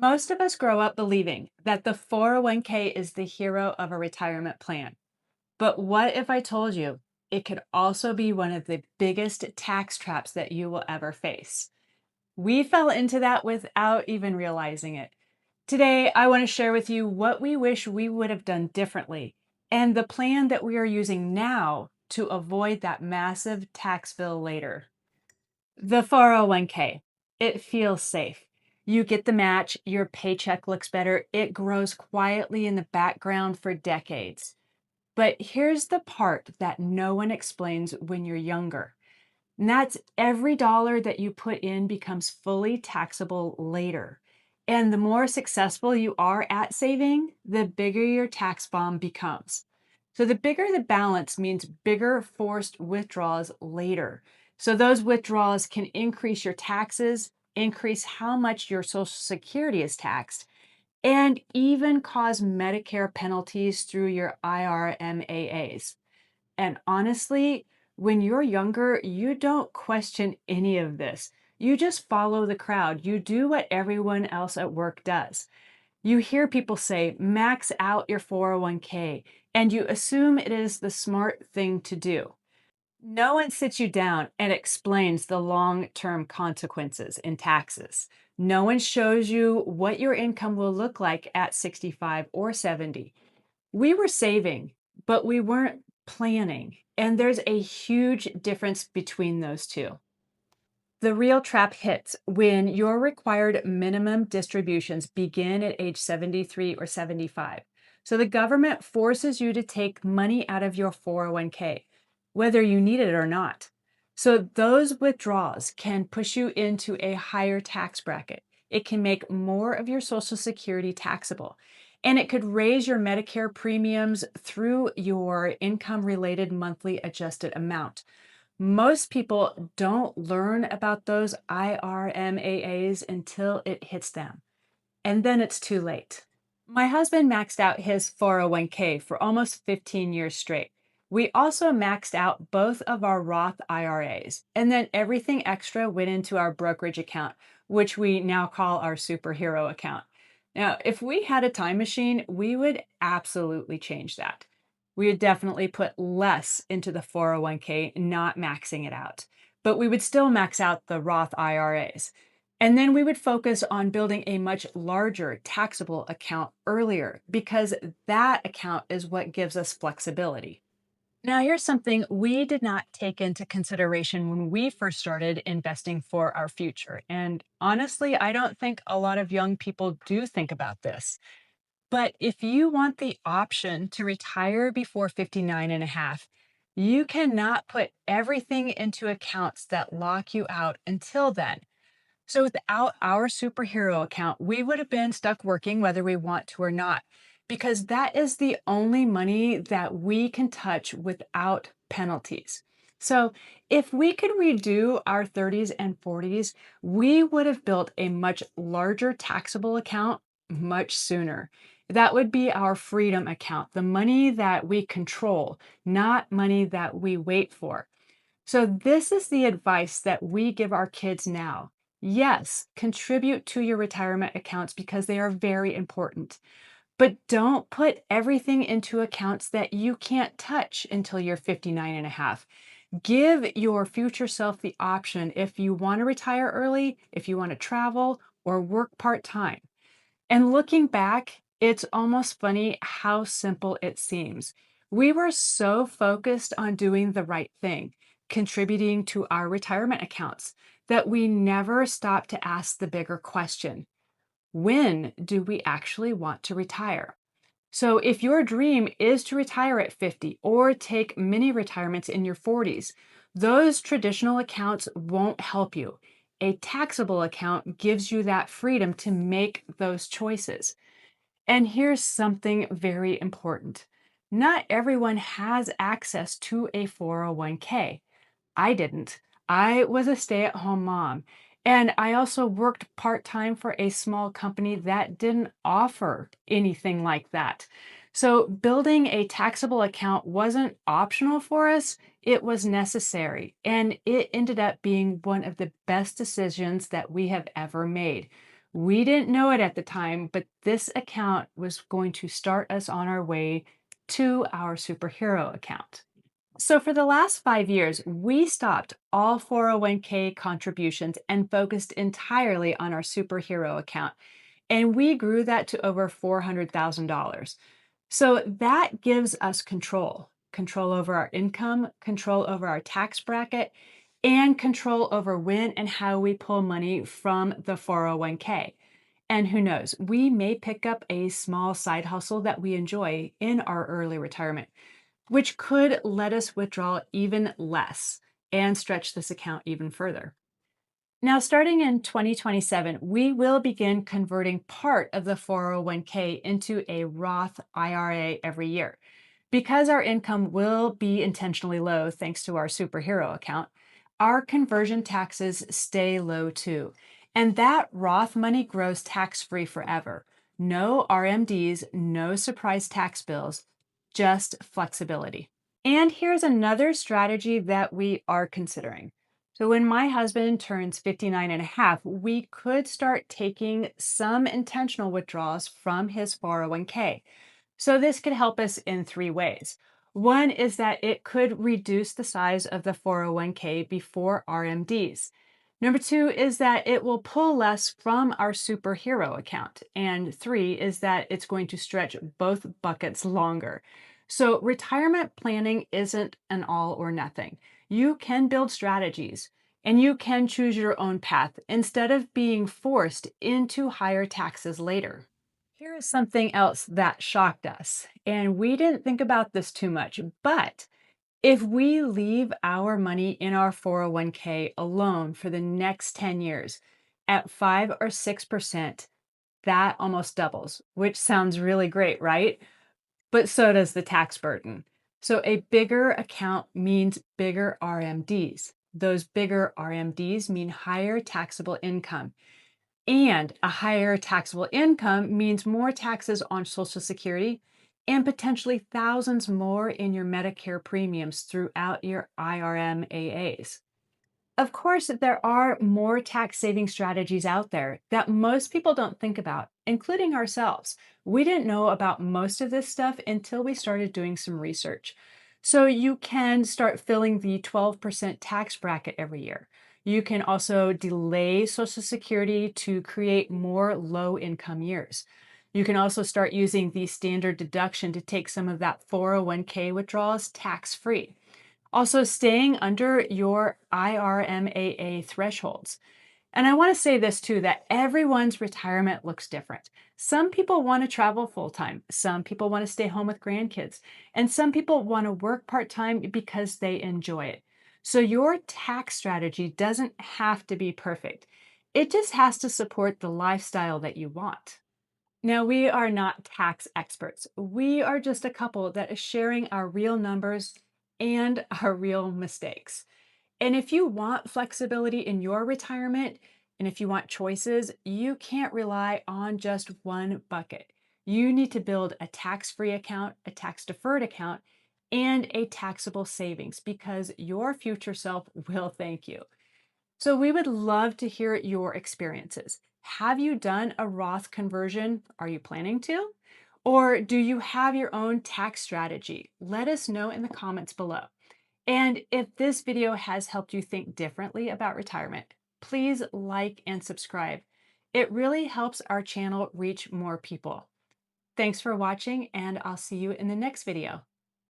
Most of us grow up believing that the 401k is the hero of a retirement plan. But what if I told you it could also be one of the biggest tax traps that you will ever face? We fell into that without even realizing it. Today, I want to share with you what we wish we would have done differently and the plan that we are using now to avoid that massive tax bill later. The 401k, it feels safe. You get the match, your paycheck looks better, it grows quietly in the background for decades. But here's the part that no one explains when you're younger. And that's every dollar that you put in becomes fully taxable later. And the more successful you are at saving, the bigger your tax bomb becomes. So the bigger the balance means bigger forced withdrawals later. So those withdrawals can increase your taxes, increase how much your Social Security is taxed, and even cause Medicare penalties through your IRMAAs. And honestly, when you're younger, you don't question any of this. You just follow the crowd. You do what everyone else at work does. You hear people say, max out your 401k, and you assume it is the smart thing to do. No one sits you down and explains the long term consequences in taxes. No one shows you what your income will look like at 65 or 70. We were saving, but we weren't planning. And there's a huge difference between those two. The real trap hits when your required minimum distributions begin at age 73 or 75. So the government forces you to take money out of your 401k, whether you need it or not. So those withdrawals can push you into a higher tax bracket. It can make more of your Social Security taxable, and it could raise your Medicare premiums through your income related monthly adjusted amount. Most people don't learn about those IRMAAs until it hits them, and then it's too late. My husband maxed out his 401k for almost 15 years straight. We also maxed out both of our Roth IRAs, and then everything extra went into our brokerage account, which we now call our superhero account. Now, if we had a time machine, we would absolutely change that. We would definitely put less into the 401k, not maxing it out. But we would still max out the Roth IRAs. And then we would focus on building a much larger taxable account earlier because that account is what gives us flexibility. Now, here's something we did not take into consideration when we first started investing for our future. And honestly, I don't think a lot of young people do think about this. But if you want the option to retire before 59 and a half, you cannot put everything into accounts that lock you out until then. So without our superhero account, we would have been stuck working whether we want to or not, because that is the only money that we can touch without penalties. So if we could redo our 30s and 40s, we would have built a much larger taxable account much sooner. That would be our freedom account, the money that we control, not money that we wait for. So, this is the advice that we give our kids now. Yes, contribute to your retirement accounts because they are very important. But don't put everything into accounts that you can't touch until you're 59 and a half. Give your future self the option if you want to retire early, if you want to travel, or work part time. And looking back, it's almost funny how simple it seems. We were so focused on doing the right thing, contributing to our retirement accounts, that we never stopped to ask the bigger question: when do we actually want to retire? So, if your dream is to retire at 50 or take mini retirements in your 40s, those traditional accounts won't help you. A taxable account gives you that freedom to make those choices. And here's something very important: not everyone has access to a 401k. I didn't. I was a stay at home mom. And I also worked part time for a small company that didn't offer anything like that. So building a taxable account wasn't optional for us, it was necessary. And it ended up being one of the best decisions that we have ever made. We didn't know it at the time, but this account was going to start us on our way to our superhero account. So, for the last 5 years, we stopped all 401k contributions and focused entirely on our superhero account. And we grew that to over $400,000. So, that gives us control over our income, control over our tax bracket, and control over when and how we pull money from the 401k. And who knows, we may pick up a small side hustle that we enjoy in our early retirement, which could let us withdraw even less and stretch this account even further. Now, starting in 2027, we will begin converting part of the 401k into a Roth IRA every year. Because our income will be intentionally low thanks to our superhero account, our conversion taxes stay low too. And that Roth money grows tax free forever. No RMDs, no surprise tax bills, just flexibility. And here's another strategy that we are considering. So, when my husband turns 59 and a half, we could start taking some intentional withdrawals from his 401k. So, this could help us in three ways. One is that it could reduce the size of the 401k before RMDs. Number two is that it will pull less from our superhero account. And three is that it's going to stretch both buckets longer. So, retirement planning isn't an all or nothing. You can build strategies and you can choose your own path instead of being forced into higher taxes later. Here is something else that shocked us, and we didn't think about this too much, but if we leave our money in our 401k alone for the next 10 years at 5 or 6%, that almost doubles, which sounds really great, right? But so does the tax burden. So a bigger account means bigger RMDs. Those bigger RMDs mean higher taxable income. And a higher taxable income means more taxes on Social Security and potentially thousands more in your Medicare premiums throughout your IRMAAs. Of course, there are more tax saving strategies out there that most people don't think about, including ourselves. We didn't know about most of this stuff until we started doing some research. So you can start filling the 12% tax bracket every year. You can also delay Social Security to create more low income years. You can also start using the standard deduction to take some of that 401k withdrawals tax free. Also, staying under your IRMAA thresholds. And I want to say this too, that everyone's retirement looks different. Some people want to travel full time. Some people want to stay home with grandkids. And some people want to work part time because they enjoy it. So your tax strategy doesn't have to be perfect. It just has to support the lifestyle that you want. Now, we are not tax experts. We are just a couple that is sharing our real numbers and our real mistakes. And if you want flexibility in your retirement, and if you want choices, you can't rely on just one bucket. You need to build a tax free account, a tax deferred account, and a taxable savings because your future self will thank you. So we would love to hear your experiences. Have you done a Roth conversion? Are you planning to? Or do you have your own tax strategy? Let us know in the comments below. And if this video has helped you think differently about retirement, please like and subscribe. It really helps our channel reach more people. Thanks for watching, and I'll see you in the next video.